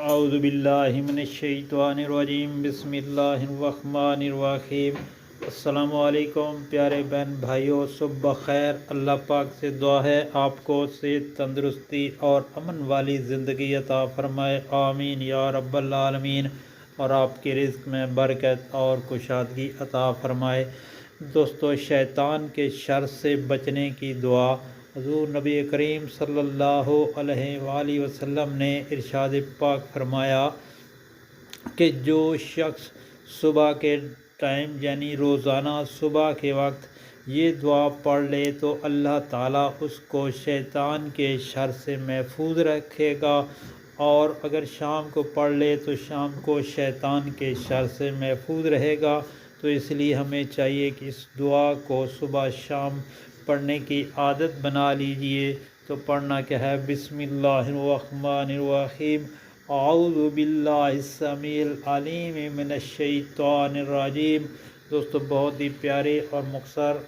اعوذ باللہ من الشیطان الرجیم، بسم اللہ الرحمن الرحیم۔ السلام علیکم پیارے بہن بھائیوں، صبح بخیر۔ اللہ پاک سے دعا ہے آپ کو صحت، تندرستی اور امن والی زندگی عطا فرمائے، آمین یا رب العالمین، اور آپ کے رزق میں برکت اور کشادگی عطا فرمائے۔ دوستو، شیطان کے شر سے بچنے کی دعا حضور نبی کریم صلی اللہ علیہ وآلہ وسلم نے ارشاد پاک فرمایا کہ جو شخص صبح کے ٹائم یعنی روزانہ صبح کے وقت یہ دعا پڑھ لے تو اللہ تعالیٰ اس کو شیطان کے شر سے محفوظ رکھے گا، اور اگر شام کو پڑھ لے تو شام کو شیطان کے شر سے محفوظ رہے گا۔ تو اس لیے ہمیں چاہیے کہ اس دعا کو صبح شام پڑھنے کی عادت بنا لیجئے۔ تو پڑھنا کیا ہے؟ بسم اللہ الرحمن الرحیم، اعوذ باللہ السمیع العلیم من الشیطان الرجیم۔ دوستو، بہت ہی پیارے اور مختصر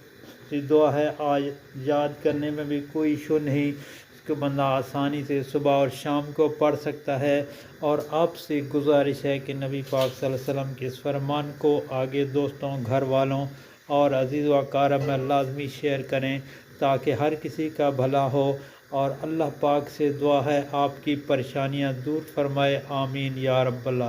سی دعا ہے، آج یاد کرنے میں بھی کوئی ایشو نہیں، اس کو بندہ آسانی سے صبح اور شام کو پڑھ سکتا ہے۔ اور آپ سے گزارش ہے کہ نبی پاک صلی اللہ علیہ وسلم کے اس فرمان کو آگے دوستوں، گھر والوں اور عزیز و اقارب میں لازمی شیئر کریں تاکہ ہر کسی کا بھلا ہو، اور اللہ پاک سے دعا ہے آپ کی پریشانیاں دور فرمائے، آمین یا رب العالمین۔